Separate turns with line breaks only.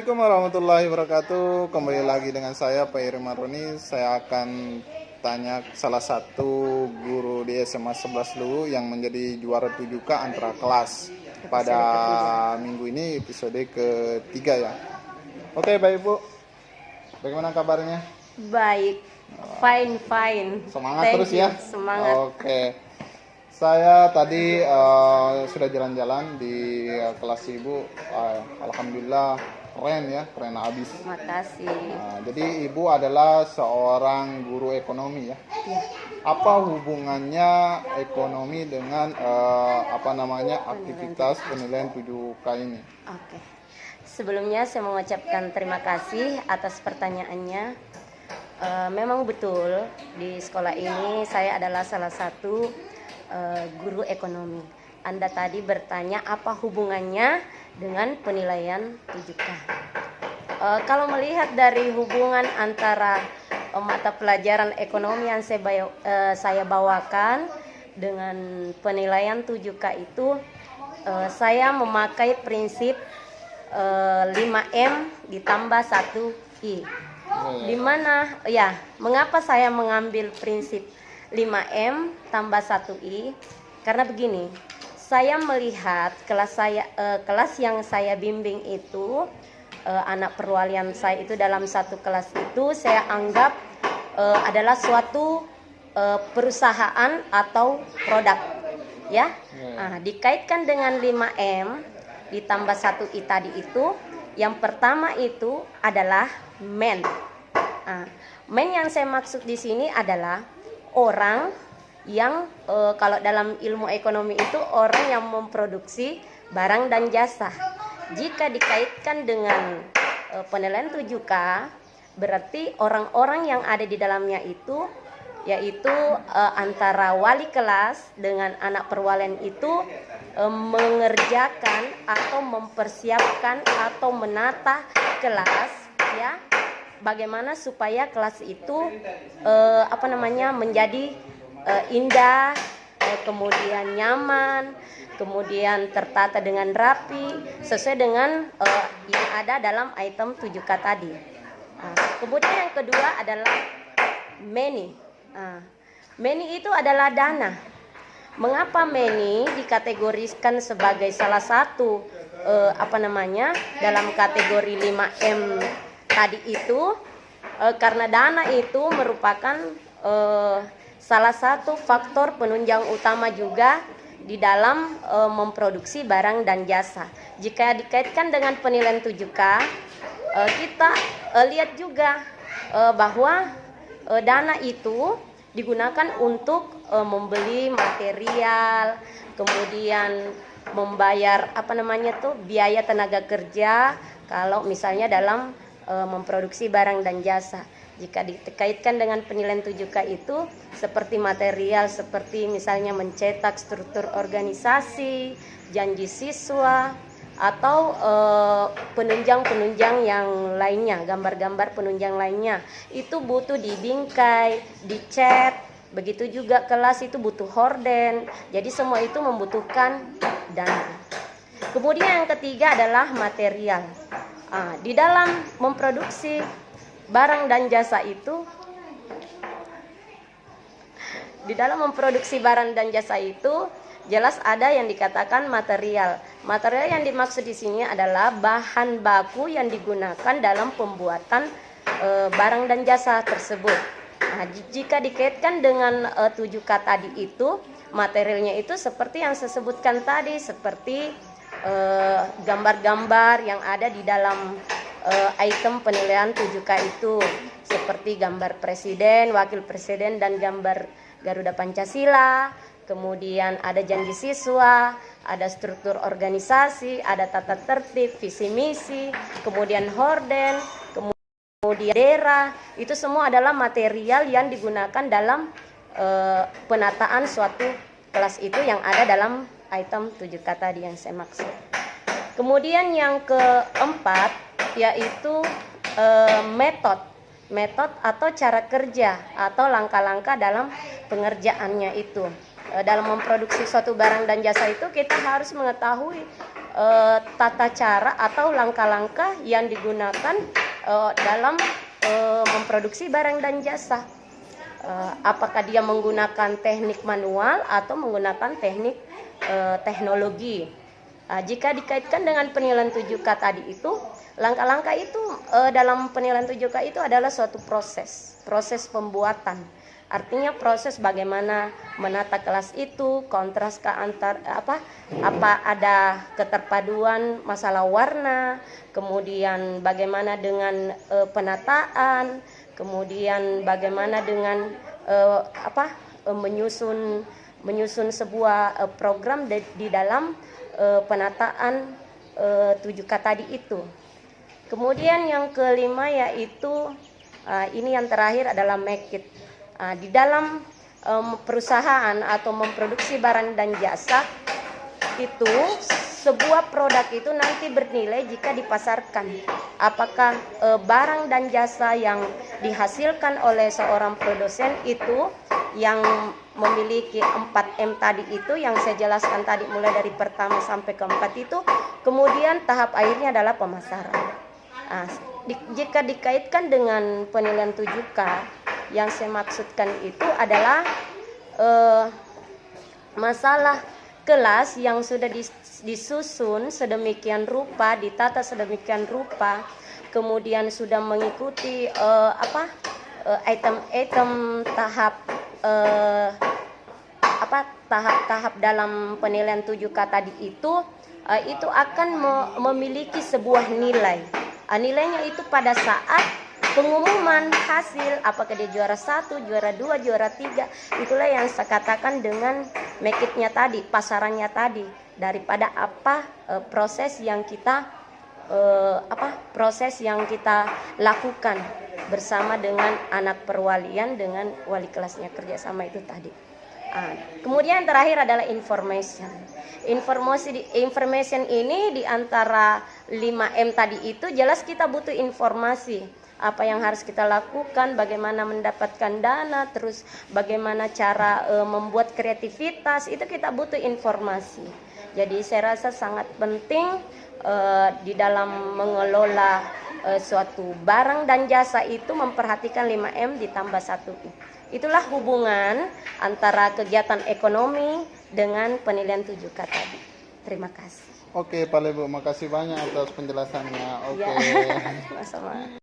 Assalamualaikum warahmatullahi wabarakatuh. Kembali lagi dengan saya Pak Iri Maroni. Saya akan tanya salah satu guru di SMA 11 Luwu yang menjadi juara 7K antara kelas pada minggu ini, episode ketiga ya. Oke Bapak Ibu, bagaimana kabarnya?
Baik, fine.
Semangat
Thank
terus
you.
ya.
Semangat.
Oke. Saya tadi sudah jalan-jalan di kelas Ibu. Alhamdulillah keren abis.
Terima kasih.
Jadi Ibu adalah seorang guru ekonomi ya.
Ya.
Apa hubungannya ekonomi dengan aktivitas penilaian 7K ini?
Oke. Sebelumnya saya mengucapkan terima kasih atas pertanyaannya. Memang betul di sekolah ini saya adalah salah satu guru ekonomi. Anda tadi bertanya apa hubungannya dengan penilaian 7K. Kalau melihat dari hubungan antara mata pelajaran ekonomi yang saya bawakan dengan penilaian 7K itu, saya memakai prinsip 5M ditambah 1I. Di mana mengapa saya mengambil prinsip 5M tambah 1I? Karena begini, saya melihat kelas yang saya bimbing itu, anak perwalian saya itu dalam satu kelas itu saya anggap adalah suatu perusahaan atau produk ya. Dikaitkan dengan 5M ditambah 1I tadi itu, yang pertama itu adalah man. Man yang saya maksud di sini adalah orang yang kalau dalam ilmu ekonomi itu orang yang memproduksi barang dan jasa. Jika dikaitkan dengan penilaian 7K, berarti orang-orang yang ada di dalamnya itu yaitu antara wali kelas dengan anak perwalian itu mengerjakan atau mempersiapkan atau menata kelas ya, bagaimana supaya kelas itu menjadi indah, kemudian nyaman, kemudian tertata dengan rapi sesuai dengan yang ada dalam item 7K tadi. Kemudian yang kedua adalah money. Money itu adalah dana. Mengapa money dikategorikan sebagai salah satu dalam kategori 5M tadi itu? Karena dana itu merupakan salah satu faktor penunjang utama juga di dalam memproduksi barang dan jasa. Jika dikaitkan dengan penilaian 7K, kita lihat juga bahwa dana itu digunakan untuk membeli material, kemudian membayar biaya tenaga kerja kalau misalnya dalam memproduksi barang dan jasa. Jika dikaitkan dengan penilaian 7K itu seperti material, seperti misalnya mencetak struktur organisasi, janji siswa, atau penunjang yang lainnya, gambar-gambar penunjang lainnya, itu butuh dibingkai, dicat. Begitu juga kelas itu butuh horden. Jadi semua itu membutuhkan dana. Kemudian yang ketiga adalah material. Di dalam memproduksi barang dan jasa itu, jelas ada yang dikatakan material. Material yang dimaksud di sini adalah bahan baku yang digunakan dalam pembuatan barang dan jasa tersebut. Jika dikaitkan dengan 7K tadi itu, materialnya itu seperti yang saya sebutkan tadi, seperti gambar-gambar yang ada di dalam item penilaian 7K itu, seperti gambar presiden, wakil presiden, dan gambar Garuda Pancasila. Kemudian ada janji siswa, ada struktur organisasi, ada tata tertib, visi misi, kemudian horden, kemudian daerah. Itu semua adalah material yang digunakan dalam penataan suatu kelas itu yang ada dalam item 7K tadi yang saya maksud. Kemudian yang keempat yaitu metode atau cara kerja atau langkah-langkah dalam pengerjaannya itu. Dalam memproduksi suatu barang dan jasa itu kita harus mengetahui tata cara atau langkah-langkah yang digunakan dalam memproduksi barang dan jasa. Apakah dia menggunakan teknik manual atau menggunakan teknik teknologi. Jika dikaitkan dengan penilaian 7K tadi itu, langkah-langkah itu dalam penilaian 7K itu adalah suatu proses pembuatan. Artinya proses bagaimana menata kelas itu, kontras ke antar apa ada keterpaduan masalah warna, kemudian bagaimana dengan penataan, kemudian bagaimana dengan menyusun sebuah program di dalam penataan 7K tadi itu. Kemudian yang kelima yaitu ini yang terakhir adalah make it. Di dalam perusahaan atau memproduksi barang dan jasa itu, sebuah produk itu nanti bernilai jika dipasarkan. Apakah barang dan jasa yang dihasilkan oleh seorang produsen itu yang memiliki 4M tadi itu yang saya jelaskan tadi, mulai dari pertama sampai keempat itu, kemudian tahap akhirnya adalah pemasaran. Jika dikaitkan dengan penilaian 7K, yang saya maksudkan itu adalah masalah kelas yang sudah disusun sedemikian rupa, ditata sedemikian rupa, kemudian sudah mengikuti item-item tahap dalam penilaian 7K tadi itu akan memiliki sebuah nilai. Nilainya itu pada saat pengumuman hasil, apakah dia juara 1, juara 2, juara 3, itulah yang saya katakan dengan make it-nya tadi, pasarannya tadi, daripada proses yang kita lakukan bersama dengan anak perwalian dengan wali kelasnya, kerjasama itu tadi. Kemudian yang terakhir adalah information. Information ini di antara 5M tadi itu jelas kita butuh informasi. Apa yang harus kita lakukan, bagaimana mendapatkan dana, terus bagaimana cara membuat kreativitas, itu kita butuh informasi. Jadi saya rasa sangat penting di dalam mengelola suatu barang dan jasa itu memperhatikan 5M ditambah 1I. Itulah hubungan antara kegiatan ekonomi dengan penilaian 7K tadi. Terima kasih.
Oke, Pak Lebu, makasih banyak atas penjelasannya. Oke.
Ya, sama-sama.